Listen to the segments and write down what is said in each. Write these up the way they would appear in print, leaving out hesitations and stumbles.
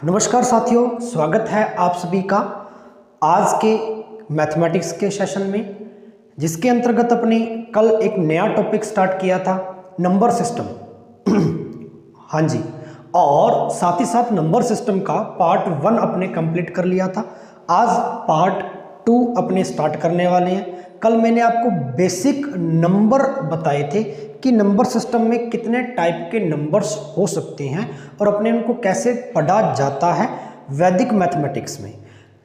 नमस्कार साथियों, स्वागत है आप सभी का आज के मैथमेटिक्स के सेशन में, जिसके अंतर्गत अपने कल एक नया टॉपिक स्टार्ट किया था, नंबर सिस्टम। हाँ जी, और साथ ही साथ नंबर सिस्टम का पार्ट 1 अपने कंप्लीट कर लिया था। आज पार्ट 2 अपने स्टार्ट करने वाले हैं। कल मैंने आपको बेसिक नंबर बताए थे कि नंबर सिस्टम में कितने टाइप के नंबर्स हो सकते हैं और अपने उनको कैसे पढ़ा जाता है वैदिक मैथमेटिक्स में।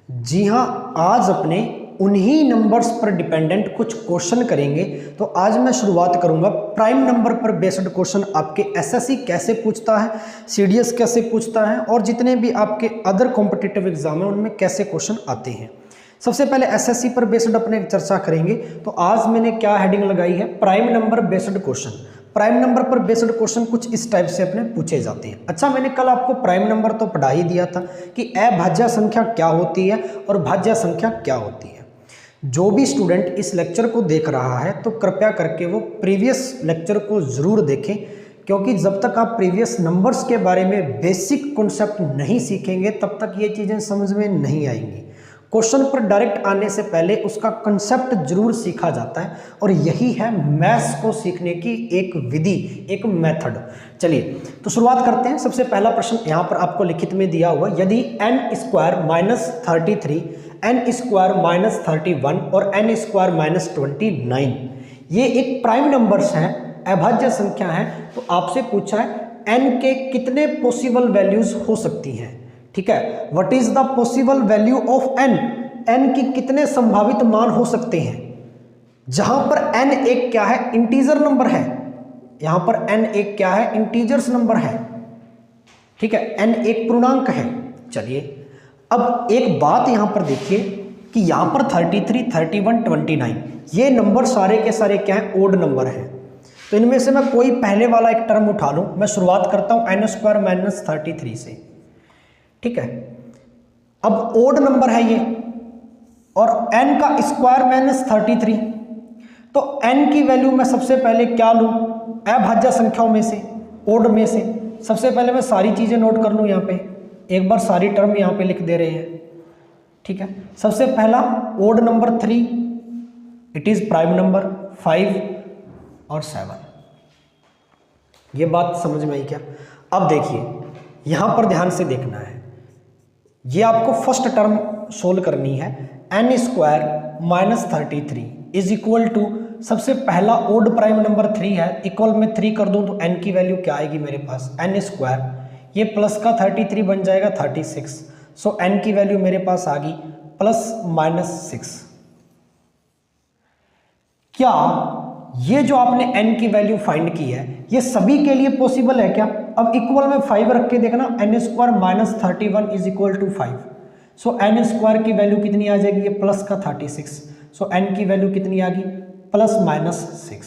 जी हाँ, आज अपने उन्हीं नंबर्स पर डिपेंडेंट कुछ क्वेश्चन करेंगे। तो आज मैं शुरुआत करूंगा प्राइम नंबर पर बेस्ड क्वेश्चन। आपके एसएससी कैसे पूछता है, सीडीएस कैसे पूछता है और जितने भी आपके अदर कॉम्पिटिटिव एग्जाम है उनमें कैसे क्वेश्चन आते हैं। सबसे पहले एसएससी पर बेस्ड अपने चर्चा करेंगे। तो आज मैंने क्या हेडिंग लगाई है, prime number based question. Prime number पर बेस्ड क्वेश्चन कुछ इस टाइप से अपने पूछे जाते हैं। अच्छा, मैंने कल आपको प्राइम नंबर तो पढ़ा ही दिया था कि अभाज्य संख्या क्या होती है और भाज्य संख्या क्या होती है। जो भी स्टूडेंट इस लेक्चर को देख रहा है तो कृपया करके वो प्रीवियस लेक्चर को जरूर देखें, क्योंकि जब तक आप प्रीवियस नंबर्स के बारे में बेसिक कॉन्सेप्ट नहीं सीखेंगे तब तक ये चीज़ें समझ में नहीं आएंगी। क्वेश्चन पर डायरेक्ट आने से पहले उसका कंसेप्ट जरूर सीखा जाता है और यही है मैथ्स को सीखने की एक विधि, एक मेथड। चलिए तो शुरुआत करते हैं। सबसे पहला प्रश्न यहाँ पर आपको लिखित में दिया हुआ, यदि n² - 33, n² - 31 और n² - 29 ये एक प्राइम नंबर्स हैं, अभाज्य संख्या है, तो आपसे पूछा है n के कितने पॉसिबल वैल्यूज हो सकती हैं। ठीक है, what is the possible value of n, n की कितने संभावित मान हो सकते हैं। जहां पर n एक क्या है, इंटीजर नंबर है। यहां पर n एक क्या है, इंटीजर्स नंबर है। ठीक है, n एक पूर्णांक है। चलिए अब एक बात यहां पर देखिए कि यहां पर 33, 31, 29 ये नंबर सारे के सारे क्या है, ओड नंबर है। तो इनमें से मैं कोई पहले वाला एक टर्म उठा लूं। मैं शुरुआत करता हूं n² - 33 से। ठीक है, अब ओड नंबर है ये और n का स्क्वायर -33, तो n की वैल्यू मैं सबसे पहले क्या लूं, अभाज्य संख्याओं में से, ओड में से। सबसे पहले मैं सारी चीजें नोट कर लूं, यहां पे एक बार सारी टर्म यहां पे लिख दे रहे हैं। ठीक है, सबसे पहला odd number 3, it is prime number 5 और 7। ये बात समझ में आई क्या। अब देखिए यहां पर ध्यान से देखना है, ये आपको फर्स्ट टर्म सोल्व करनी है। n² - 33 इज इक्वल टू, सबसे पहला ओड प्राइम नंबर 3 है, इक्वल में 3 कर दूं तो n की वैल्यू क्या आएगी मेरे पास, n², ये प्लस का 33 बन जाएगा 36। सो n की वैल्यू मेरे पास आ गई ±6। क्या ये जो आपने n की वैल्यू फाइंड की है ये सभी के लिए पॉसिबल है क्या। अब इक्वल में 5 रख के देखना, n² - 31 is equal to 5। So n² की वैल्यू कितनी आ जाएगी, ये प्लस का 36। सो n की वैल्यू कितनी आ गई, +-6।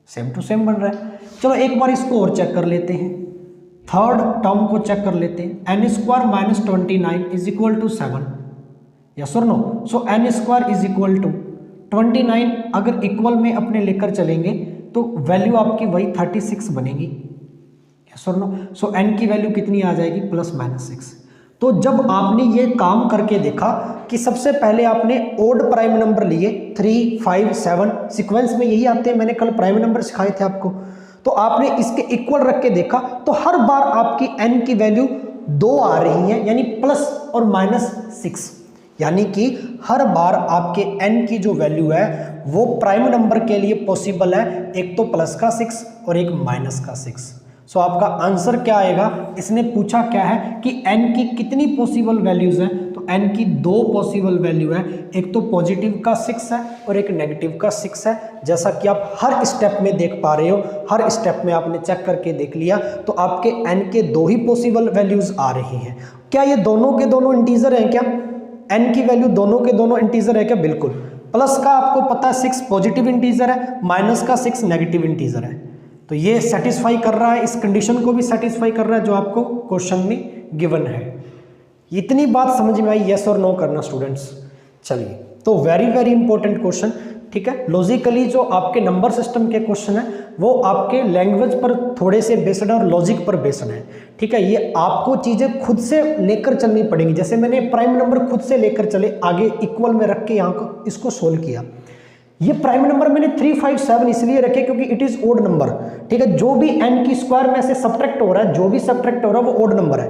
सेम टू सेम बन रहा है। चलो एक बार इसको और चेक कर लेते हैं, थर्ड टर्म को चेक कर लेते हैं। n² - 29 is equal to 7, yes और no. So n² is equal to 29, अगर इक्वल में अपने लेकर चलेंगे तो वैल्यू आपकी वही 36 बनेगी, यस और नो। सो n की वैल्यू कितनी आ जाएगी, +-6। तो जब आपने ये काम करके देखा कि सबसे पहले आपने ओड प्राइम नंबर लिए 3, 5, 7 सीक्वेंस में यही आते हैं, मैंने कल प्राइम नंबर सिखाए थे आपको, तो आपने इसके इक्वल रख के देखा तो हर बार आपकी n की वैल्यू 2 आ रही है, यानी प्लस और -6, यानी कि हर बार आपके n की जो वैल्यू है वो प्राइम नंबर के लिए पॉसिबल है, एक तो प्लस का 6 और एक माइनस का 6। सो आपका आंसर क्या आएगा, इसने पूछा क्या है कि n की कितनी पॉसिबल वैल्यूज हैं, तो n की 2 पॉसिबल वैल्यू है, एक तो पॉजिटिव का 6 है और एक नेगेटिव का 6 है। जैसा कि आप हर स्टेप में देख पा रहे हो, हर स्टेप में आपने चेक करके देख लिया तो आपके n के 2 ही पॉसिबल वैल्यूज आ रही हैं। क्या ये दोनों के दोनों इंटीजर हैं क्या, n की वैल्यू दोनों के दोनों इंटीजर है क्या, बिल्कुल। प्लस का आपको पता है 6 पॉजिटिव इंटीजर है, माइनस का 6 नेगेटिव इंटीजर है, तो ये सेटिस्फाई कर रहा है, इस कंडीशन को भी सेटिस्फाई कर रहा है जो आपको क्वेश्चन में गिवन है। इतनी बात समझ में आई, यस और नो करना स्टूडेंट्स। चलिए तो वेरी वेरी इंपॉर्टेंट क्वेश्चन, ठीक है। लॉजिकली जो आपके नंबर सिस्टम के क्वेश्चन है वो आपके लैंग्वेज पर थोड़े से बेस्ड है और लॉजिक पर बेस्ड है, ठीक है। ये आपको चीज़ें खुद से लेकर चलनी पड़ेंगी। जैसे मैंने प्राइम नंबर खुद से लेकर चले, आगे इक्वल में रख के यहाँ को इसको सोल्व किया। ये प्राइम नंबर मैंने 3, 5, 7 इसलिए रखे क्योंकि इट इज ओड नंबर, ठीक है। जो भी n की स्क्वायर में से सब्ट्रैक्ट हो रहा है, जो भी सब्ट्रैक्ट हो रहा है वो ओड नंबर है,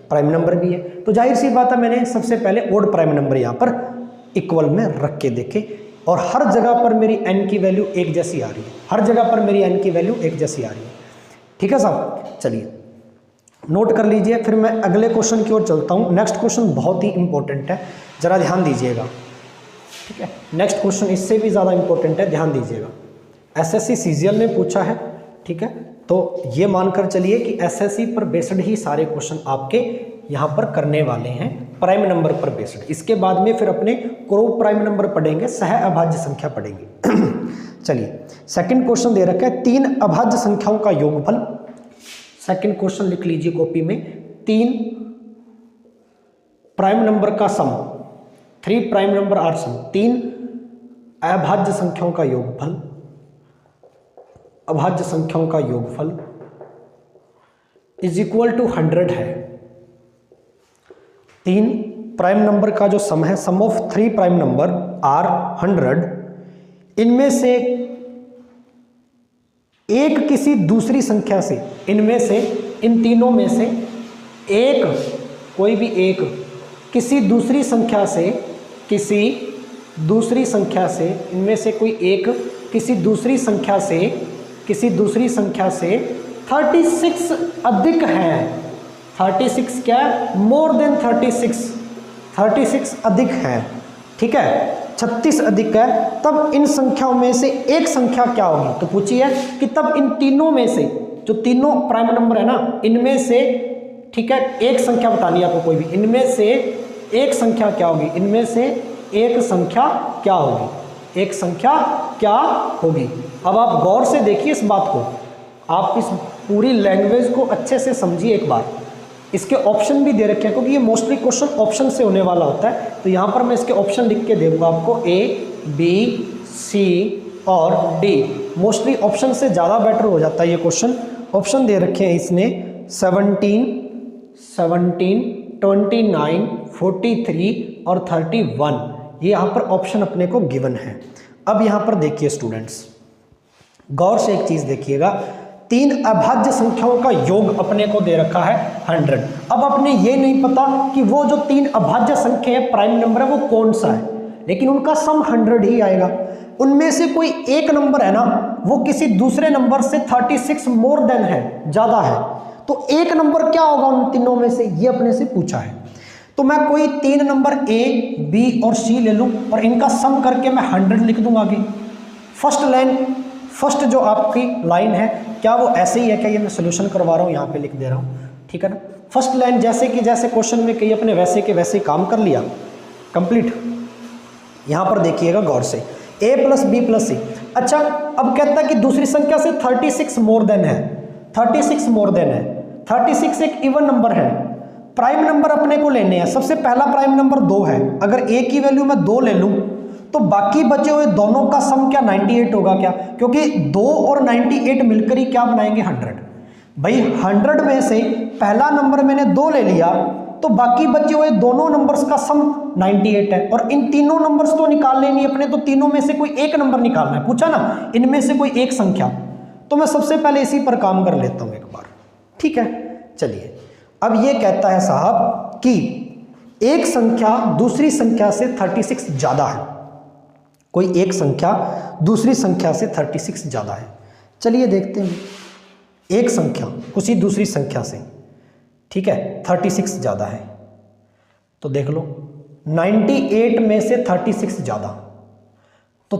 प्राइम नंबर भी है। तो जाहिर सी बात है मैंने सबसे पहले ओड प्राइम नंबर यहाँ पर इक्वल में रख के देखे और हर जगह पर मेरी n की वैल्यू एक जैसी आ रही है, हर जगह पर मेरी n की वैल्यू एक जैसी आ रही है, ठीक है साहब। चलिए नोट कर लीजिए, फिर मैं अगले क्वेश्चन की ओर चलता हूँ। नेक्स्ट क्वेश्चन बहुत ही इंपॉर्टेंट है, जरा ध्यान दीजिएगा, ठीक है। नेक्स्ट क्वेश्चन इससे भी ज़्यादा इंपॉर्टेंट है, ध्यान दीजिएगा। एसएससी सीजीएल ने पूछा है, ठीक है। तो ये मानकर चलिए कि एसएससी पर बेस्ड ही सारे क्वेश्चन आपके यहाँ पर करने वाले हैं, प्राइम नंबर पर बेस्ड। इसके बाद में फिर अपने क्रॉस प्राइम नंबर पढ़ेंगे, सह अभाज्य संख्या पढ़ेंगे। चलिए सेकंड क्वेश्चन दे रखा है 3 अभाज्य संख्याओं का योगफल। सेकंड क्वेश्चन लिख लीजिए कॉपी में, 3 प्राइम नंबर का सम, 3 प्राइम नंबर आर सम, 3 अभाज्य संख्याओं का योगफल, अभाज्य संख्याओं का योगफल इज इक्वल टू 100 है। 3 प्राइम नंबर का जो सम है, सम ऑफ 3 प्राइम नंबर आर 100, इनमें से एक किसी दूसरी संख्या से, इनमें से, इन तीनों में से एक, कोई भी एक किसी दूसरी संख्या से, किसी दूसरी संख्या से, इनमें से कोई एक किसी दूसरी संख्या से, किसी दूसरी संख्या से 36 अधिक है। 36 क्या है? मोर देन 36 अधिक है, ठीक है। 36 अधिक है, तब इन संख्याओं में से एक संख्या क्या होगी? तो पूछिए कि तब इन तीनों में से, जो तीनों प्राइम नंबर है ना, इनमें से, ठीक है, एक संख्या बतानी है आपको कोई भी, इनमें से एक संख्या क्या होगी? इनमें से एक संख्या क्या होगी? एक संख्या क्या होगी? अब आप गौर से देखिए इस बात को, आप इस पूरी लैंग्वेज को अच्छे से समझिए एक बार। इसके ऑप्शन भी दे रखे हैं क्योंकि ये मोस्टली क्वेश्चन ऑप्शन से होने वाला होता है, तो यहाँ पर मैं इसके ऑप्शन लिख के दूंगा आपको, A, B, C और D। मोस्टली ऑप्शन से ज़्यादा बेटर हो जाता है ये क्वेश्चन। ऑप्शन दे रखे हैं इसने 17, 29, 43 और 31, ये यहाँ पर ऑप्शन अपने को गिवन है। अब यहाँ पर देखिए स्टूडेंट्स, गौर से एक चीज़ देखिएगा, 3 अभाज्य संख्याओं का योग अपने को दे रखा है 100। अब अपने ये नहीं पता कि वो जो 3 अभाज्य संख्या है, प्राइम नंबर है, वो कौन सा है, लेकिन उनका सम 100 ही आएगा। उनमें से कोई एक नंबर है ना, वो किसी दूसरे नंबर से 36 मोर देन है, ज़्यादा है, तो एक नंबर क्या होगा उन तीनों में से, ये अपने से पूछा है। तो मैं कोई 3 नंबर A, B और C ले लूँ और इनका सम करके मैं 100 लिख दूँ आगे। फर्स्ट लाइन, फर्स्ट जो आपकी लाइन है, क्या वो ऐसे ही है? क्या ये मैं सोल्यूशन करवा रहा हूँ, यहाँ पे लिख दे रहा हूँ, ठीक है ना। फर्स्ट लाइन जैसे कि जैसे क्वेश्चन में कही अपने वैसे के वैसे काम कर लिया, कंप्लीट। यहाँ पर देखिएगा गौर से, A + B + C। अच्छा, अब कहता है कि दूसरी संख्या से 36 मोर देन है, 36 मोर देन है। 36 एक इवन नंबर है, प्राइम नंबर अपने को लेने हैं। सबसे पहला प्राइम नंबर 2 है, अगर A की वैल्यू मैं 2 ले लूँ तो बाकी बचे हुए दोनों का सम क्या 98 होगा क्या? क्योंकि 2 और 98 मिलकर ही क्या बनाएंगे 100। भाई 100 में से पहला नंबर मैंने 2 ले लिया तो बाकी बचे हुए दोनों नंबर्स का सम 98 है, और इन तीनों नंबर्स तो निकालने नहीं अपने, तो तीनों में से कोई एक नंबर निकालना है। पूछा ना, इनमें से कोई एक संख्या, तो मैं सबसे पहले इसी पर काम कर लेता हूं एक बार, ठीक है। चलिए, अब ये कहता है साहब कि एक संख्या दूसरी संख्या से 36 ज्यादा है, कोई एक संख्या दूसरी संख्या से 36 ज्यादा है। चलिए देखते हैं, एक संख्या किसी दूसरी संख्या से, ठीक है, 36 ज्यादा है, तो देख लो 98 में से 36 ज्यादा, तो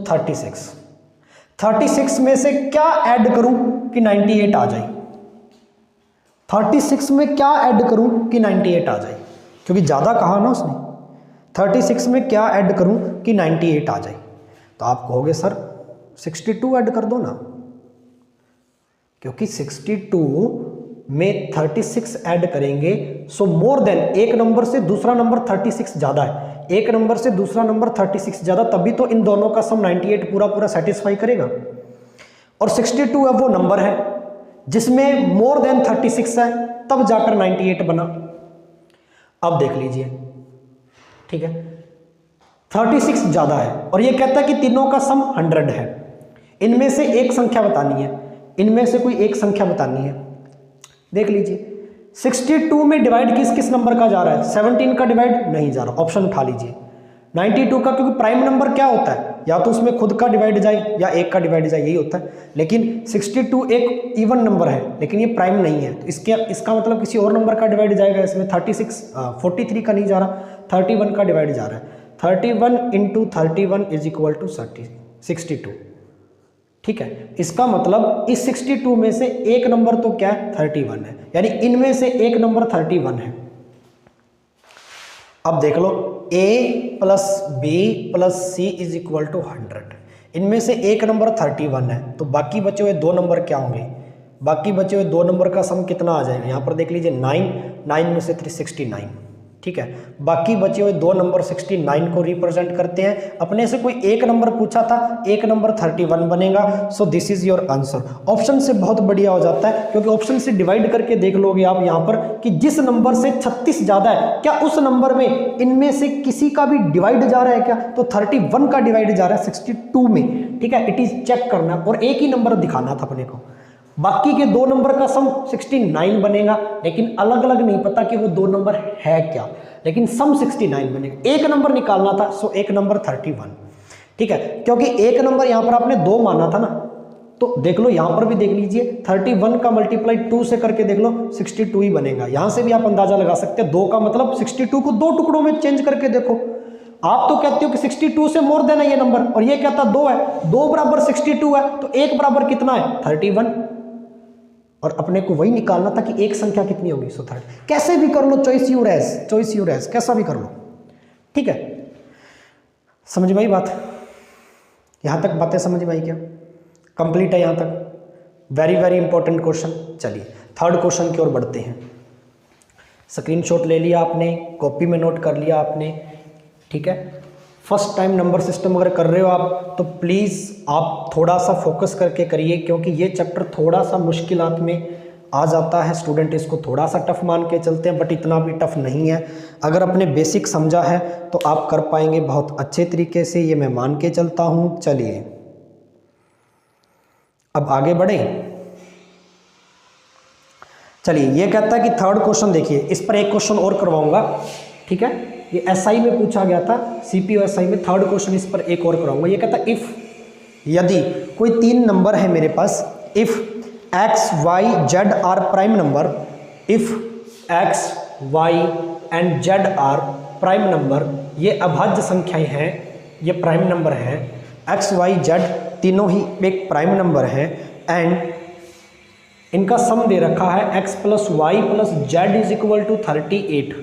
36 में से क्या ऐड करूं कि 98 आ जाए? 36 में क्या ऐड करूं कि 98 आ जाए? क्योंकि ज्यादा कहा ना उसने, 36 में क्या ऐड करूं कि 98 आ जाए? तो आप कहोगे सर 62 ऐड कर दो ना, क्योंकि 62 में 36 ऐड करेंगे, सो मोर देन, एक नंबर से दूसरा नंबर 36 ज़्यादा है, एक नंबर से दूसरा नंबर 36 ज़्यादा, तभी तो इन दोनों का सम 98 पूरा पूरा सेटिस्फाई करेगा। और 62 अब वो नंबर है जिसमें मोर देन 36 है, तब जाकर 98 बना। अब देख लीजिए, ठीक है, 36 ज़्यादा है और ये कहता है कि तीनों का सम 100 है। इनमें से एक संख्या बतानी है, इनमें से कोई एक संख्या बतानी है। देख लीजिए 62 में डिवाइड किस किस नंबर का जा रहा है, 17 का डिवाइड नहीं जा रहा, ऑप्शन उठा लीजिए। 92 का, क्योंकि प्राइम नंबर क्या होता है, या तो उसमें खुद का डिवाइड जाए या एक का डिवाइड जाए, यही होता है। लेकिन 62 एक इवन नंबर है, लेकिन ये प्राइम नहीं है, तो इसका मतलब किसी और नंबर का डिवाइड जाएगा। इसमें 43 का नहीं जा रहा, 31 का डिवाइड जा रहा है। 31 इंटू 31 इज इक्वल टू 62, ठीक है। इसका मतलब इस 62 में से एक नंबर तो क्या है, 31 है, यानी इनमें से एक नंबर 31 है। अब देख लो, a plus B plus C is equal to 100, इनमें से एक नंबर 31 है, तो बाकी बचे हुए दो नंबर क्या होंगे, बाकी बचे हुए दो नंबर का सम कितना आ जाएगा, यहाँ पर देख लीजिए 9 में से 369, ठीक है। बाकी बचे हुए दो नंबर 69 को रिप्रेजेंट करते हैं। अपने से कोई एक नंबर पूछा था, एक नंबर 31 बनेगा, so this is your answer. Option से बहुत बढ़िया हो जाता है, क्योंकि ऑप्शन से डिवाइड करके देख लोगे आप यहाँ पर कि जिस नंबर से 36 ज़्यादा है, क्या उस नंबर में इनमें से किसी का भी डिवाइड जा रहा है क्या, तो 31 का डिवाइड जा रहा है 62 में, ठीक है। इट इज चेक करना और एक ही नंबर दिखाना था अपने को। बाकी के दो नंबर का सम 69 बनेगा, लेकिन अलग अलग नहीं पता कि वो दो नंबर है क्या, लेकिन सम 69 बनेगा। एक नंबर निकालना था, सो एक नंबर 31, ठीक है। क्योंकि एक नंबर यहाँ पर आपने 2 माना था ना, तो देख लो यहाँ पर भी देख लीजिए, 31 का मल्टीप्लाई 2 से करके देख लो, 62 ही बनेगा। यहाँ से भी आप अंदाजा लगा सकते हैं, 2 का मतलब 62 को 2 टुकड़ों में चेंज करके देखो। आप तो कहते हो कि 62 से मोर देन है ये नंबर, और ये कहता 2 है, 2 बराबर 62 है, तो 1 बराबर कितना है, 31, और अपने को वही निकालना था कि एक संख्या कितनी होगी, सो 30। कैसे भी कर लो, चॉइस यू रेस, कैसा भी कर लो, ठीक है। समझ में आई बात, यहां तक बातें समझ में आई क्या, कंप्लीट है यहां तक। Very very important question. चलिए थर्ड क्वेश्चन की ओर बढ़ते हैं। स्क्रीनशॉट ले लिया आपने, कॉपी में नोट कर लिया आपने, ठीक है। फर्स्ट टाइम नंबर सिस्टम अगर कर रहे हो आप, तो प्लीज़ आप थोड़ा सा फोकस करके करिए, क्योंकि ये चैप्टर थोड़ा सा मुश्किलात में आ जाता है। स्टूडेंट इसको थोड़ा सा टफ मान के चलते हैं, बट इतना भी टफ नहीं है। अगर अपने बेसिक समझा है तो आप कर पाएंगे बहुत अच्छे तरीके से, ये मैं मान के चलता हूँ। चलिए अब आगे बढ़े। चलिए ये कहता है कि थर्ड क्वेश्चन देखिए, इस पर एक क्वेश्चन और करवाऊंगा, ठीक है। ये एसआई में पूछा गया था, सीपीयू एसआई में। थर्ड क्वेश्चन इस पर एक और कराऊंगा। ये कहता है इफ, यदि कोई 3 नंबर है मेरे पास, if x Y z are prime number, if x y and z are prime number, ये अभाज्य संख्याएं हैं, ये प्राइम नंबर हैं, एक्स वाई जेड तीनों ही एक प्राइम नंबर हैं, एंड इनका सम दे रखा है x plus Y plus Z is equal to 38।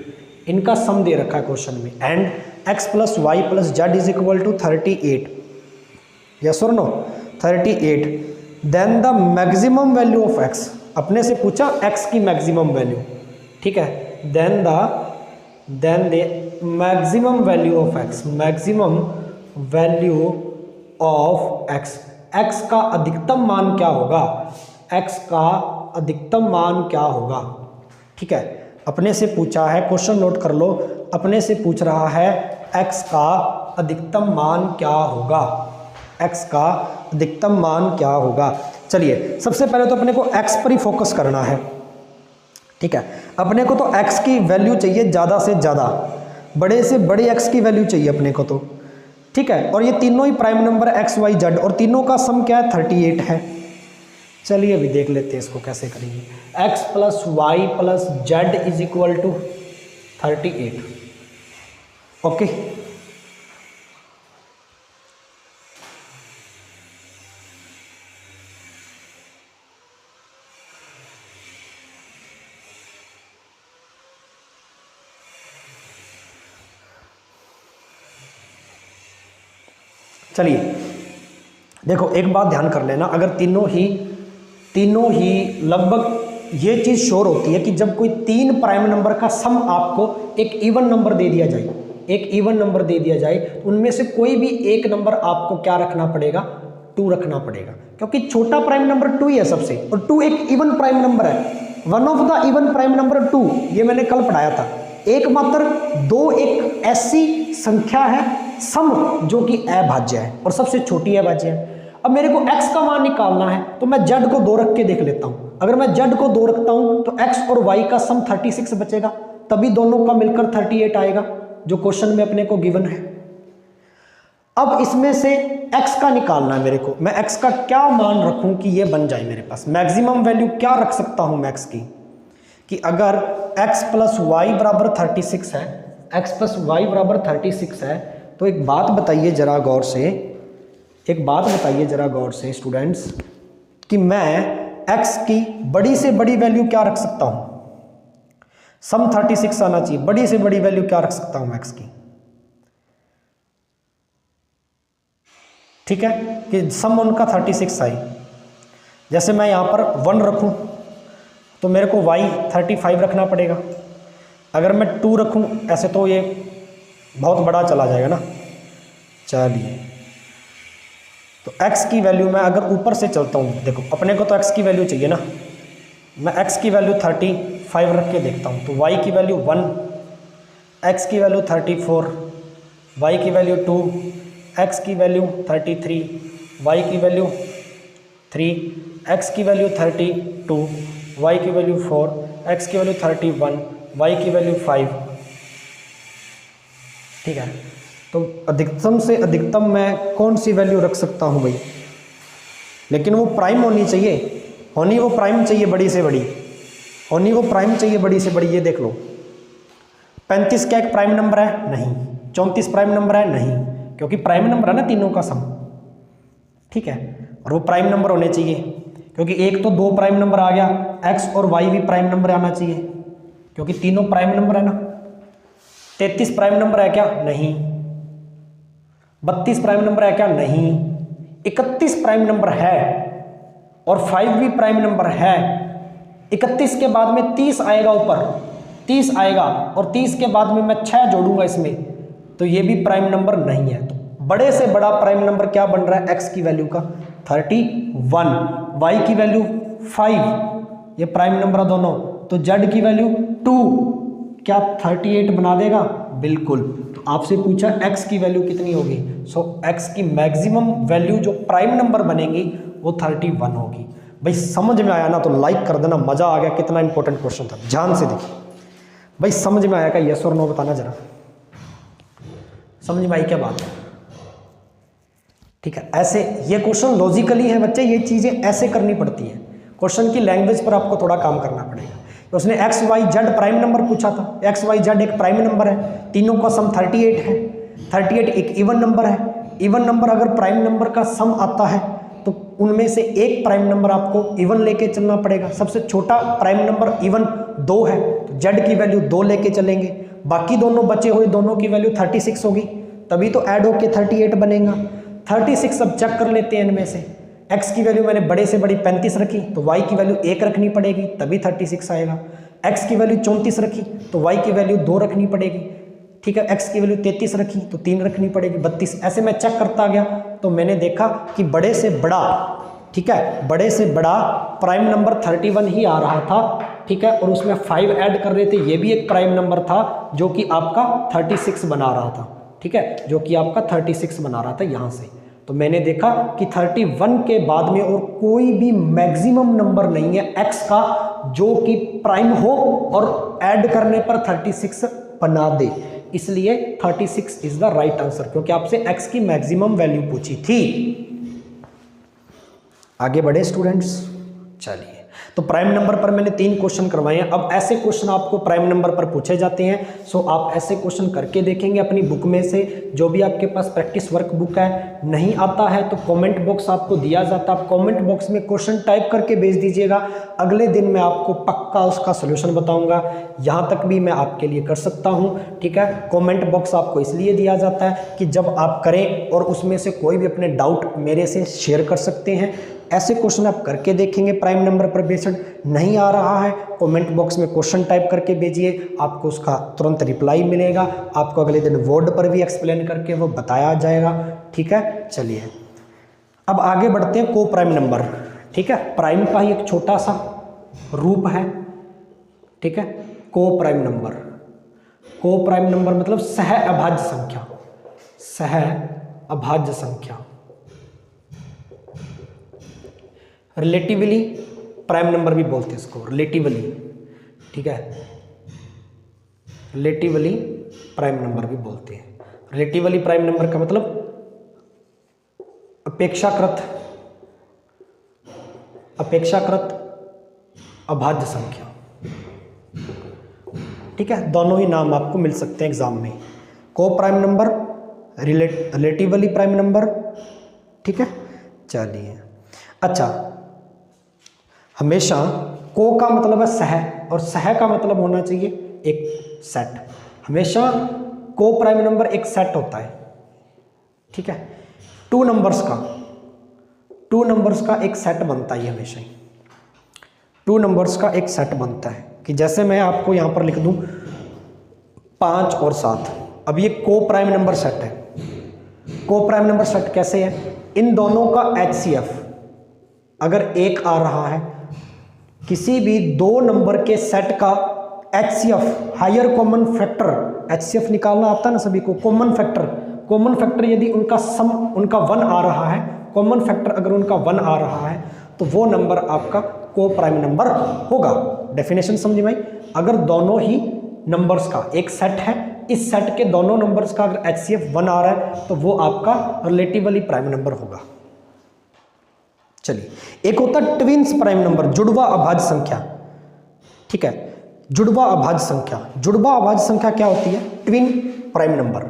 इनका सम दे रखा है क्वेश्चन में, and x plus Y plus Z is equal to 38, yes और no, 38। Then the maximum value of x, अपने से पूछा x की मैक्सिमम वैल्यू, ठीक है। Then the maximum value of x, maximum value of x, x का अधिकतम मान क्या होगा, x का अधिकतम मान क्या होगा, ठीक है। अपने से पूछा है, क्वेश्चन नोट कर लो, अपने से पूछ रहा है x का अधिकतम मान क्या होगा, x का अधिकतम मान क्या होगा। चलिए सबसे पहले तो अपने को x पर ही फोकस करना है, ठीक है। अपने को तो x की वैल्यू चाहिए ज़्यादा से ज़्यादा, बड़े से बड़े x की वैल्यू चाहिए अपने को तो, ठीक है। और ये तीनों ही प्राइम नंबर है x y z, और तीनों का सम क्या है, 38 है। चलिए अभी देख लेते हैं इसको कैसे करेंगे। x plus Y plus Z is equal to 38, okay. चलिए देखो एक बात ध्यान कर लेना, अगर तीनों ही लगभग ये चीज़ श्योर होती है कि जब कोई 3 प्राइम नंबर का सम आपको एक इवन नंबर दे दिया जाए, एक इवन नंबर दे दिया जाए, तो उनमें से कोई भी एक नंबर आपको क्या रखना पड़ेगा, 2 रखना पड़ेगा, क्योंकि छोटा प्राइम नंबर 2 ही है सबसे, और 2 एक इवन प्राइम नंबर है। One of the even prime number 2, ये मैंने कल पढ़ाया था। एकमात्र 2 एक ऐसी संख्या है सम जो कि अभाज्य है और सबसे छोटी अभाज्य है। अब मेरे को x का मान निकालना है तो मैं z को 2 रख के देख लेता हूं। अगर मैं z को 2 रखता हूं तो x और y का सम 36 बचेगा, तभी दोनों का मिलकर 38 आएगा जो क्वेश्चन में अपने को गिवन है। अब इसमें से x का निकालना है मेरे को, मैं x का क्या मान रखूं कि ये बन जाए मेरे पास। मैक्सिमम वैल्यू क्या रख सकता हूं मैं x की, कि अगर x प्लस वाई बराबर 36 है, x प्लस वाई बराबर 36 है, तो एक बात बताइए जरा गौर से, एक बात बताइए जरा गौर से स्टूडेंट्स, कि मैं x की बड़ी से बड़ी वैल्यू क्या रख सकता हूं। सम 36 आना चाहिए, बड़ी से बड़ी वैल्यू क्या रख सकता हूं x की, ठीक है, कि सम उनका 36 आई। जैसे मैं यहां पर 1 रखूं तो मेरे को y 35 रखना पड़ेगा। अगर मैं 2 रखूं ऐसे तो ये बहुत बड़ा चला जाएगा ना। चलिए, तो x की वैल्यू मैं अगर ऊपर से चलता हूँ, देखो अपने को तो x की वैल्यू चाहिए ना, मैं x की वैल्यू 35 रख के देखता हूँ, तो y की वैल्यू 1, x की वैल्यू 34, y की वैल्यू 2, x की वैल्यू 33, y की वैल्यू 3, x की वैल्यू 32, y की वैल्यू 4, x की वैल्यू 31, y की वैल्यू 5। ठीक है, तो अधिकतम से अधिकतम मैं कौन सी वैल्यू रख सकता हूँ भाई, लेकिन वो प्राइम होनी चाहिए, होनी वो प्राइम चाहिए बड़ी से बड़ी, होनी वो प्राइम चाहिए बड़ी से बड़ी। ये देख लो 35 क्या एक प्राइम नंबर है? नहीं। 34 प्राइम नंबर है? नहीं, क्योंकि प्राइम नंबर है ना तीनों का सम, ठीक है, और वो प्राइम नंबर होने चाहिए, क्योंकि एक तो 2 प्राइम नंबर आ गया, x और y भी प्राइम नंबर आना चाहिए, क्योंकि तीनों प्राइम नंबर है ना। 33 प्राइम नंबर है क्या? नहीं। 32 प्राइम नंबर है क्या? नहीं। 31 प्राइम नंबर है, और 5 भी प्राइम नंबर है। 31 के बाद में 30 आएगा, ऊपर 30 आएगा, और 30 के बाद में मैं 6 जोड़ूंगा इसमें, तो ये भी प्राइम नंबर नहीं है। तो बड़े से बड़ा प्राइम नंबर क्या बन रहा है? x की वैल्यू का 31, y की वैल्यू 5, ये प्राइम नंबर है दोनों, तो z की वैल्यू 2, क्या 38 बना देगा? बिल्कुल। तो आपसे पूछा x की वैल्यू कितनी होगी, सो x की मैक्सिमम वैल्यू जो प्राइम नंबर बनेगी वो 31 होगी। भाई समझ में आया ना? तो लाइक कर देना, मजा आ गया, कितना इंपॉर्टेंट क्वेश्चन था, ध्यान से देखिए भाई। समझ में आया क्या? यस और नो बताना जरा, समझ में आई क्या बात है? ठीक है, ऐसे ये क्वेश्चन लॉजिकली है बच्चे, ये चीजें ऐसे करनी पड़ती है। क्वेश्चन की लैंग्वेज पर आपको थोड़ा काम करना पड़ेगा। तो उसने X Y Z prime number पूछा था, एक्स वाई जेड एक प्राइम नंबर है, तीनों का सम 38 है। 38 एक इवन नंबर है। इवन नंबर अगर प्राइम नंबर का सम आता है तो उनमें से एक प्राइम नंबर आपको इवन लेके चलना पड़ेगा। सबसे छोटा प्राइम नंबर इवन 2 है, तो जेड की वैल्यू 2 लेके चलेंगे। बाकी दोनों बचे हुए दोनों की वैल्यू 36 होगी, तभी तो ऐड होके 38 बनेगा। 36 अब चेक कर लेते हैं इनमें से। x की वैल्यू मैंने बड़े से बड़ी 35 रखी, तो y की वैल्यू 1 रखनी पड़ेगी, तभी 36 आएगा। x की वैल्यू 34 रखी, तो y की वैल्यू 2 रखनी पड़ेगी, ठीक है। x की वैल्यू 33 रखी, तो 3 रखनी पड़ेगी, 32। ऐसे मैं चेक करता गया, तो मैंने देखा कि बड़े से बड़ा, ठीक है, बड़े से बड़ा प्राइम नंबर 31 ही आ रहा था, ठीक है, और उसमें 5 ऐड कर रहे थे, ये भी एक प्राइम नंबर था जो कि आपका 36 बना रहा था, ठीक है, जो कि आपका 36 बना रहा था यहाँ से। तो मैंने देखा कि 31 के बाद में और कोई भी मैक्सिमम नंबर नहीं है x का जो कि प्राइम हो और ऐड करने पर 36 बना दे, इसलिए 36 इज द राइट आंसर, क्योंकि आपसे x की मैक्सिमम वैल्यू पूछी थी। आगे बढ़े स्टूडेंट्स, चलिए। तो प्राइम नंबर पर मैंने 3 क्वेश्चन करवाए हैं। अब ऐसे क्वेश्चन आपको प्राइम नंबर पर पूछे जाते हैं, सो आप ऐसे क्वेश्चन करके देखेंगे अपनी बुक में से, जो भी आपके पास प्रैक्टिस वर्क बुक है। नहीं आता है तो कमेंट बॉक्स आपको दिया जाता है, आप कमेंट बॉक्स में क्वेश्चन टाइप करके भेज दीजिएगा। अगले दिन मैं आपको पक्का उसका सोल्यूशन बताऊंगा। यहाँ तक भी मैं आपके लिए कर सकता हूँ, ठीक है। कॉमेंट बॉक्स आपको इसलिए दिया जाता है कि जब आप करें और उसमें से कोई भी अपने डाउट मेरे से शेयर कर सकते हैं, ऐसे क्वेश्चन आप करके देखेंगे प्राइम नंबर पर बेस्ड। नहीं आ रहा है कमेंट बॉक्स में क्वेश्चन टाइप करके भेजिए, आपको उसका तुरंत रिप्लाई मिलेगा। आपको अगले दिन बोर्ड पर भी एक्सप्लेन करके वो बताया जाएगा। ठीक है, चलिए अब आगे बढ़ते हैं। को प्राइम नंबर, ठीक है, प्राइम का ही एक छोटा सा रूप है। ठीक है, को प्राइम नंबर, को प्राइम नंबर मतलब सह अभाज्य संख्या, सह अभाज्य संख्या। रिलेटिवली प्राइम नंबर भी बोलते हैं इसको, रिलेटिवली। ठीक है, रिलेटिवली प्राइम नंबर भी बोलते हैं। रिलेटिवली प्राइम नंबर का मतलब अपेक्षाकृत अभाज्य संख्या। ठीक है, दोनों ही नाम आपको मिल सकते हैं एग्जाम में, को prime number, relatively prime number. ठीक है, चलिए अच्छा, हमेशा को का मतलब है सह, और सह का मतलब होना चाहिए एक सेट। हमेशा को प्राइम नंबर एक सेट होता है। ठीक है, टू नंबर्स का एक सेट बनता है हमेशा ही, टू नंबर्स का एक सेट बनता है। कि जैसे मैं आपको यहां पर लिख दूं 5 और 7, अब ये को प्राइम नंबर सेट है। को प्राइम नंबर सेट कैसे है? इन दोनों का HCF अगर 1 आ रहा है, किसी भी दो नंबर के सेट का HCF higher common factor, HCF निकालना आता है ना सभी को, कॉमन फैक्टर यदि उनका सम उनका 1 आ रहा है, कॉमन फैक्टर अगर उनका 1 आ रहा है तो वो नंबर आपका को प्राइम नंबर होगा। डेफिनेशन समझ में आई? अगर दोनों ही नंबर्स का एक सेट है, इस सेट के दोनों नंबर्स का अगर HCF 1 आ रहा है तो वो आपका रिलेटिवली प्राइम नंबर होगा। चलिए, एक होता है ट्विन्स प्राइम नंबर, जुड़वा अभाज्य संख्या। ठीक है, जुड़वा अभाज्य संख्या क्या होती है? Twin prime number.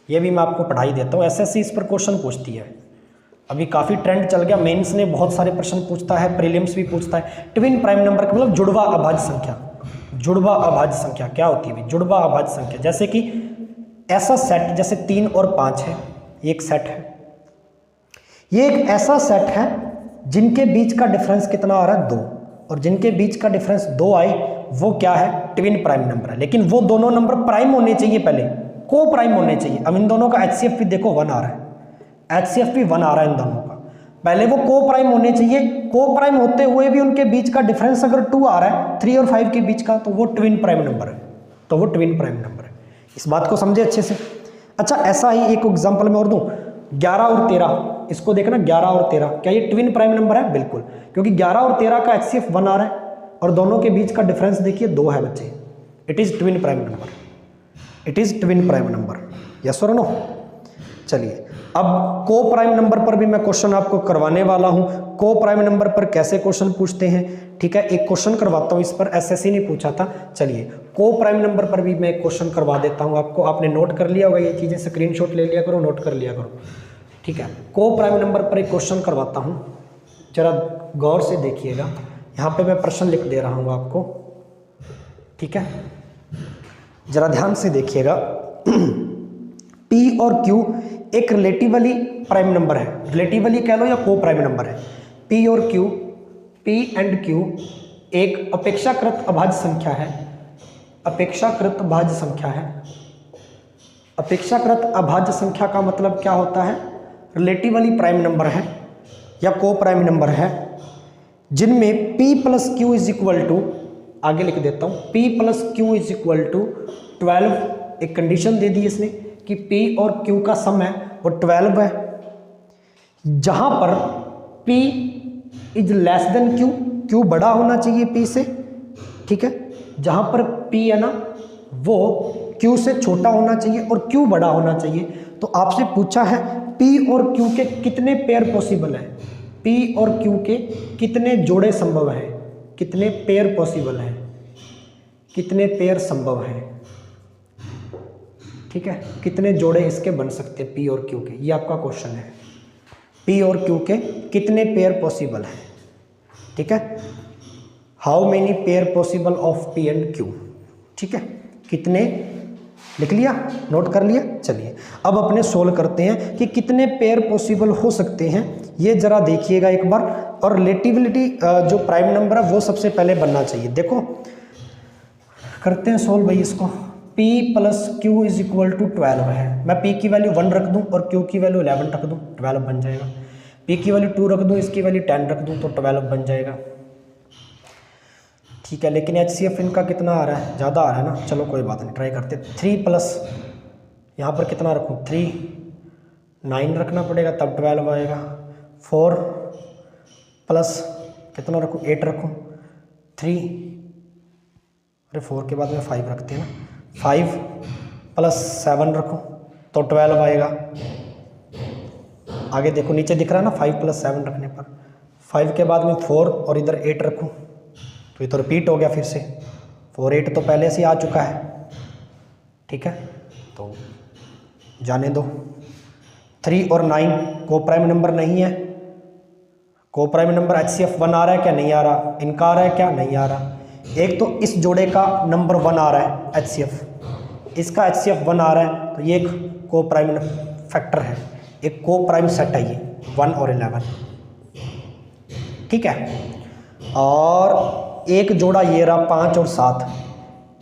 ये भी मैं आपको पढ़ाई देता हूँ, SSC इस पर क्वेश्चन पूछती है। अभी काफ़ी ट्रेंड चल गया, मेंस ने बहुत सारे प्रश्न पूछता है, प्रीलिम्स भी पूछता है। ट्विन प्राइम नंबर का मतलब जुड़वा अभाज्य संख्या। जुड़वा अभाज्य संख्या क्या होती है? जुड़वा अभाज्य संख्या जैसे कि ऐसा सेट, जैसे 3 और 5 है, एक सेट है। ये एक ऐसा सेट है जिनके बीच का डिफरेंस कितना आ रहा है? 2, और जिनके बीच का डिफरेंस 2 आए वो क्या है? ट्विन प्राइम नंबर है। लेकिन वो दोनों नंबर प्राइम होने चाहिए, पहले को प्राइम होने चाहिए। अब इन दोनों का HCF भी देखो 1 आ रहा है, HCF भी 1 आ रहा है इन दोनों का, पहले वो को प्राइम होने चाहिए। को प्राइम होते हुए भी उनके बीच का डिफरेंस अगर 2 आ रहा है, 3 और 5 के बीच का, तो वो ट्विन प्राइम नंबर है, तो वो ट्विन प्राइम नंबर है। इस बात को समझे अच्छे से। अच्छा, ऐसा ही एक एग्जाम्पल मैं और दूं, 11 और 13, इसको देखना 11 और 13, क्या ये ट्विन प्राइम नंबर है? बिल्कुल, क्योंकि 11 और 13 का HCF 1 आ रहा है और दोनों के बीच का डिफरेंस देखिए 2 है बच्चे। It is twin prime number, it is twin prime number. Yes और नो? चलिए, अब को प्राइम नंबर पर भी मैं क्वेश्चन आपको करवाने वाला हूं। को प्राइम नंबर पर कैसे क्वेश्चन पूछते हैं? ठीक है, एक क्वेश्चन करवाता हूं, इस पर SSC ने पूछा था। चलिए, को प्राइम नंबर पर भी मैं एक क्वेश्चन करवा देता हूं आपको। आपने नोट कर लिया होगा ये चीजें, स्क्रीनशॉट ले लिया करो, नोट कर लिया करो। ठीक है, को प्राइम नंबर पर एक क्वेश्चन करवाता हूं, जरा गौर से देखिएगा। यहाँ पे मैं प्रश्न लिख दे रहा हूँ आपको। ठीक है, जरा ध्यान से देखिएगा। P और Q एक रिलेटिवली प्राइम नंबर है, रिलेटिवली कह लो या को प्राइम नंबर है। P और Q, P एंड Q एक अपेक्षाकृत अभाज्य संख्या है, अपेक्षाकृत अभाज्य संख्या है। अपेक्षाकृत अभाज्य संख्या का मतलब क्या होता है? रिलेटिवली प्राइम नंबर है या को प्राइम नंबर है जिनमें P plus Q is equal to, आगे लिख देता हूँ, P plus Q is equal to 12। एक कंडीशन दे दी इसने कि P और Q का सम है वो 12 है, जहां पर P is less than Q, Q बड़ा होना चाहिए P से। ठीक है, जहां पर P है ना वो Q से छोटा होना चाहिए और Q बड़ा होना चाहिए। तो आपसे पूछा है P और Q के कितने पेयर पॉसिबल है, P और Q के कितने जोड़े संभव है, कितने पेयर पॉसिबल है, कितने पेयर संभव है। ठीक है, कितने जोड़े इसके बन सकते हैं P और Q के, ये आपका क्वेश्चन है। P और Q के कितने पेयर पॉसिबल है। ठीक है, how many pair possible of P and Q। ठीक है, कितने, लिख लिया, नोट कर लिया। चलिए अब अपने सोल्व करते हैं कि कितने पेयर पॉसिबल हो सकते हैं, ये जरा देखिएगा एक बार। और रिलेटिविटी जो प्राइम नंबर है वो सबसे पहले बनना चाहिए। देखो करते हैं सोल्व भाई इसको। p plus Q is equal to 12 है। मैं p की वैल्यू 1 रख दूं और q की वैल्यू 11 रख दूं, 12 बन जाएगा। p की वैल्यू 2 रख दूं, इसकी वैल्यू 10 रख दूं तो 12 बन जाएगा। ठीक है, लेकिन HCF इनका कितना आ रहा है, ज़्यादा आ रहा है ना, चलो कोई बात नहीं, ट्राई करते। 3 प्लस यहाँ पर कितना रखूँ, 3 9 रखना पड़ेगा तब 12 आएगा। 4 प्लस कितना रखूँ, 8 रखूँ, 3 अरे 4 के बाद में 5 रखते हैं ना, 5 प्लस 7 रखूँ तो 12 आएगा। आगे देखो नीचे दिख रहा है ना 5 प्लस 7 रखने पर, 5 के बाद में 4 और इधर 8 रखूँ तो ये तो रिपीट हो गया फिर से, 4 8 तो पहले से आ चुका है। ठीक है, तो जाने दो। 3 और 9 को प्राइम नंबर नहीं है, को प्राइम नंबर HCF 1 आ रहा है क्या, नहीं आ रहा, इनका आ रहा है क्या, नहीं आ रहा। एक तो इस जोड़े का नंबर 1 आ रहा है HCF, इसका HCF 1 आ रहा है, तो ये एक को प्राइम फैक्टर है, एक को प्राइम सेट है ये 1 और 11। ठीक है, और एक जोड़ा ये रहा 5 और 7,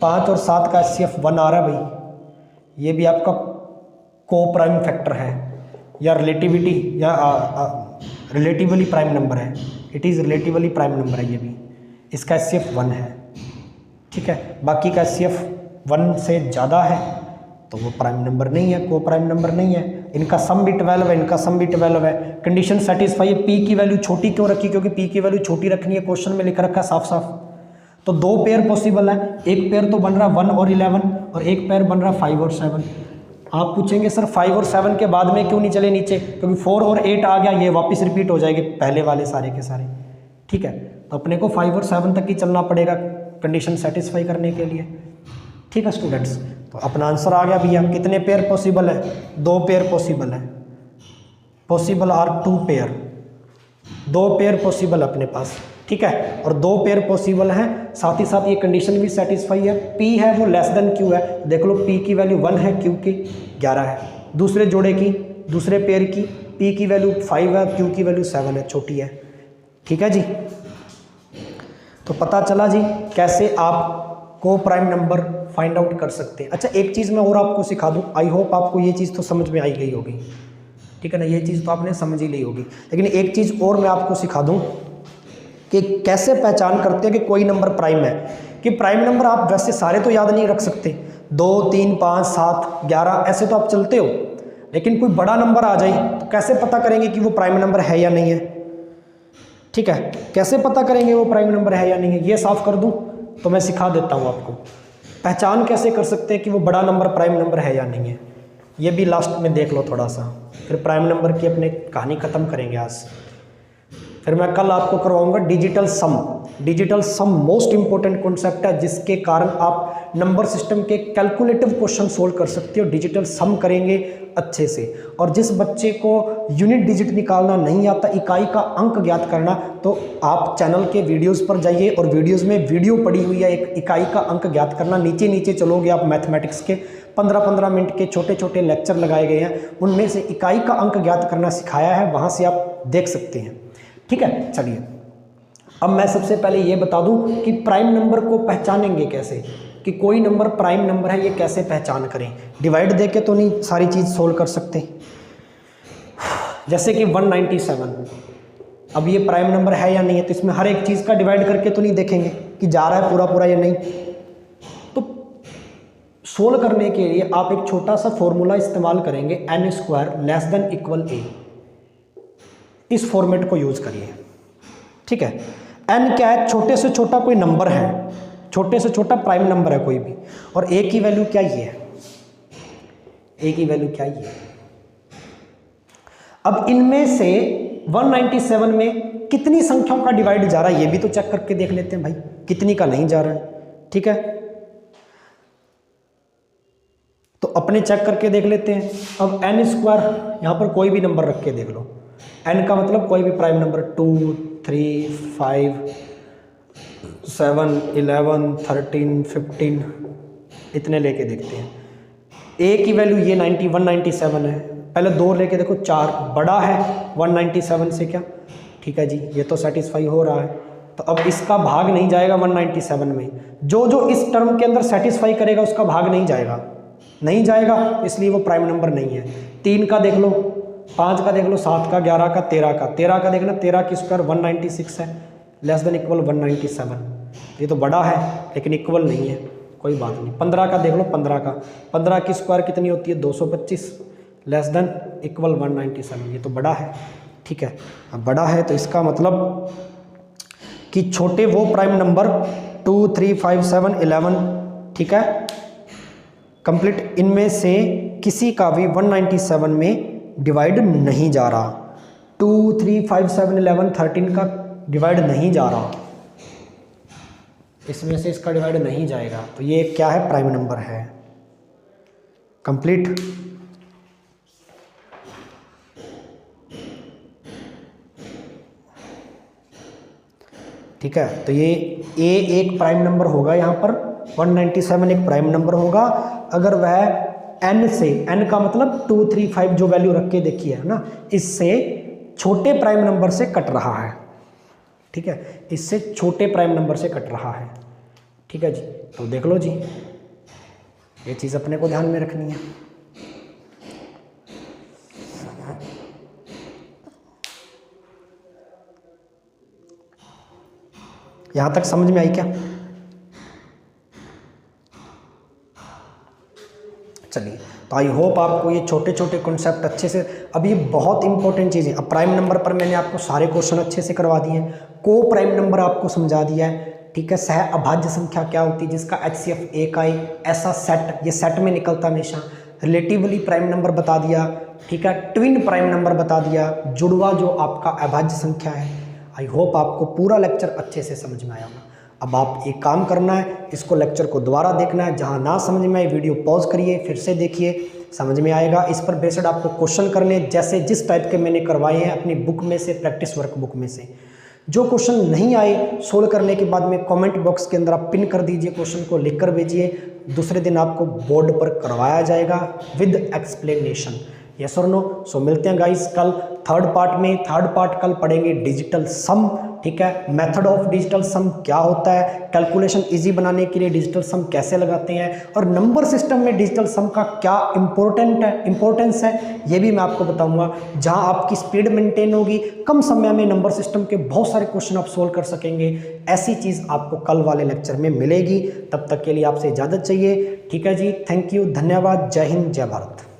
5 और 7 का HCF 1 आ रहा है भाई, ये भी आपका को प्राइम फैक्टर है या रिलेटिविटी या रिलेटिवली प्राइम नंबर है, it is relatively prime number है ये भी, इसका HCF 1 है। ठीक है, बाकी का HCF 1 से ज़्यादा है तो वो प्राइम नंबर नहीं है, को प्राइम नंबर नहीं है। इनका सम भी 12 है, इनका सम भी 12 है। कंडीशन सेटिस्फाई है। p की वैल्यू छोटी क्यों रखी, क्योंकि p की वैल्यू छोटी रखनी है, क्वेश्चन में लिख रखा है साफ साफ। तो 2 पेयर पॉसिबल है, एक पेयर तो बन रहा है 1 और 11 और एक पेयर बन रहा है 5 और 7। आप पूछेंगे सर 5 और 7 के बाद में क्यों नहीं चले नीचे, क्योंकि 4 और 8 आ गया, ये वापस रिपीट हो जाएंगे पहले वाले सारे के सारे। ठीक है, तो अपने को 5 और 7 तक ही चलना पड़ेगा कंडीशन सेटिस्फाई करने के लिए। ठीक है स्टूडेंट्स, तो अपना आंसर आ गया भैया। कितने पेयर पॉसिबल है, 2 पेयर पॉसिबल है, possible are 2 pair, 2 pair possible अपने पास। ठीक है, और 2 पेयर पॉसिबल हैं, साथ ही साथ ये कंडीशन भी सेटिस्फाई है। p है वो लेस देन q है, देख लो p की वैल्यू 1 है, q की 11 है। दूसरे जोड़े की, दूसरे पेयर की p की वैल्यू 5 है, q की वैल्यू 7 है, छोटी है। ठीक है जी, तो पता चला जी कैसे आप को प्राइम नंबर फाइंड आउट कर सकते हैं। अच्छा एक चीज़ मैं और आपको सिखा दूं, आई होप आपको ये चीज़ तो समझ में आई गई होगी। ठीक है ना, ये चीज़ तो आपने समझ ही ली होगी, लेकिन एक चीज़ और मैं आपको सिखा दूं कि कैसे पहचान करते हैं कि कोई नंबर प्राइम है। कि प्राइम नंबर आप वैसे सारे तो याद नहीं रख सकते, 2 3 5 7 11 ऐसे तो आप चलते हो, लेकिन कोई बड़ा नंबर आ जाए तो कैसे पता करेंगे कि वो प्राइम नंबर है या नहीं है। ठीक है, कैसे पता करेंगे वो प्राइम नंबर है या नहीं है, ये साफ कर दूं तो मैं सिखा देता हूँ आपको। पहचान कैसे कर सकते हैं कि वो बड़ा नंबर प्राइम नंबर है या नहीं है, ये भी लास्ट में देख लो थोड़ा सा, फिर प्राइम नंबर की अपने कहानी ख़त्म करेंगे आज। फिर मैं कल आपको करवाऊंगा digital sum. Digital sum most important concept है, जिसके कारण आप नंबर सिस्टम के कैलकुलेटिव क्वेश्चन सोल्व कर सकते हो। डिजिटल सम करेंगे अच्छे से। और जिस बच्चे को यूनिट डिजिट निकालना नहीं आता, इकाई का अंक ज्ञात करना, तो आप चैनल के वीडियोस पर जाइए और वीडियोस में वीडियो पड़ी हुई है एक इकाई का अंक ज्ञात करना। नीचे नीचे चलोगे आप, मैथमेटिक्स के 15-15 मिनट के छोटे छोटे लेक्चर लगाए गए हैं, उनमें से इकाई का अंक ज्ञात करना सिखाया है, वहाँ से आप देख सकते हैं। ठीक है, चलिए अब मैं सबसे पहले ये बता दूं कि प्राइम नंबर को पहचानेंगे कैसे, कि कोई नंबर प्राइम नंबर है ये कैसे पहचान करें। डिवाइड देके तो नहीं सारी चीज़ सोल्व कर सकते। जैसे कि 197, अब ये प्राइम नंबर है या नहीं है, तो इसमें हर एक चीज़ का डिवाइड करके तो नहीं देखेंगे कि जा रहा है पूरा पूरा या नहीं। तो सोल्व करने के लिए आप एक छोटा सा फॉर्मूला इस्तेमाल करेंगे, n² ≤ a। इस फॉर्मेट को यूज करिए। ठीक है, n क्या है, छोटे से छोटा कोई नंबर है, छोटे से छोटा प्राइम नंबर है कोई भी, और a की वैल्यू क्या ये है, a की वैल्यू क्या ये है। अब इनमें से 197 में कितनी संख्याओं का डिवाइड जा रहा है ये भी तो चेक करके देख लेते हैं भाई, कितनी का नहीं जा रहा है। ठीक है, तो अपने चेक करके देख लेते हैं। अब n², यहाँ पर कोई भी नंबर रख के देख लो, n का मतलब कोई भी प्राइम नंबर, 2 3 5 7 11 13 15 इतने लेके देखते हैं। ए की वैल्यू ये 197 है, पहले 2 लेके देखो 4 बड़ा है 197 से क्या, ठीक है जी, ये तो सेटिस्फाई हो रहा है। तो अब इसका भाग नहीं जाएगा 197 में, जो जो इस टर्म के अंदर सेटिस्फाई करेगा उसका भाग नहीं जाएगा, नहीं जाएगा, इसलिए वो प्राइम नंबर नहीं है। 3 का देख लो, 5 का देख लो, 7 का, 11 का, 13 का देखना, 13 की स्क्वायर 196 है, लेस देन इक्वल 197, ये तो बड़ा है लेकिन इक्वल नहीं है, कोई बात नहीं। 15 का देख लो, 15 की स्क्वायर कितनी होती है 225, लेस देन इक्वल 197, ये तो बड़ा है, ठीक है। अब बड़ा है तो इसका मतलब कि छोटे वो प्राइम नंबर 2, 3, 5, 7, 11, ठीक है, कंप्लीट, इनमें से किसी का भी 197 में डिवाइड नहीं जा रहा। 2, 3, 5, 7, 11, 13 का डिवाइड नहीं जा रहा, इसमें से इसका डिवाइड नहीं जाएगा, तो ये क्या है, प्राइम नंबर है, कंप्लीट। ठीक है, तो ये ए एक प्राइम नंबर होगा, यहाँ पर 197 एक प्राइम नंबर होगा अगर वह n से, n का मतलब 2, 3, 5 जो वैल्यू रख के देखी है ना, इससे छोटे प्राइम नंबर से कट रहा है, ठीक है, इससे छोटे प्राइम नंबर से कट रहा है, ठीक है जी। तो देख लो जी, ये चीज़ अपने को ध्यान में रखनी है। यहाँ तक समझ में आई क्या? चलिए, तो आई होप आपको ये छोटे छोटे कॉन्सेप्ट अच्छे से, अब ये बहुत इंपॉर्टेंट चीज़ है। अब प्राइम नंबर पर मैंने आपको सारे क्वेश्चन अच्छे से करवा दिए हैं, को प्राइम नंबर आपको समझा दिया है, ठीक है। सह अभाज्य संख्या क्या होती है, जिसका HCF 1 आए, ऐसा सेट, ये सेट में निकलता हमेशा। रिलेटिवली प्राइम नंबर बता दिया, ठीक है। ट्विन प्राइम नंबर बता दिया, जुड़वा जो आपका अभाज्य संख्या है। आई होप आपको पूरा लेक्चर अच्छे से समझ में आया होगा। अब आप एक काम करना है, इसको लेक्चर को दोबारा देखना है, जहां ना समझ में आए वीडियो पॉज करिए, फिर से देखिए, समझ में आएगा। इस पर बेस्ड आपको क्वेश्चन करने, जैसे जिस टाइप के मैंने करवाए हैं अपनी बुक में से, प्रैक्टिस वर्क बुक में से। जो क्वेश्चन नहीं आए सोल्व करने के बाद में कमेंट बॉक्स के अंदर आप पिन कर दीजिए, क्वेश्चन को लिख कर भेजिए, दूसरे दिन आपको बोर्ड पर करवाया जाएगा विद एक्सप्लेनेशन। यस और नो? सो मिलते हैं गाइस कल थर्ड पार्ट में। थर्ड पार्ट कल पढ़ेंगे डिजिटल सम, ठीक है। मेथड ऑफ डिजिटल सम क्या होता है, कैलकुलेशन इजी बनाने के लिए डिजिटल सम कैसे लगाते हैं, और नंबर सिस्टम में डिजिटल सम का क्या इंपॉर्टेंस है, ये भी मैं आपको बताऊंगा। जहां आपकी स्पीड मेंटेन होगी, कम समय में नंबर सिस्टम के बहुत सारे क्वेश्चन आप सोल्व कर सकेंगे, ऐसी चीज़ आपको कल वाले लेक्चर में मिलेगी। तब तक के लिए आपसे इजाज़त चाहिए, ठीक है जी। थैंक यू, धन्यवाद, जय हिंद, जय भारत।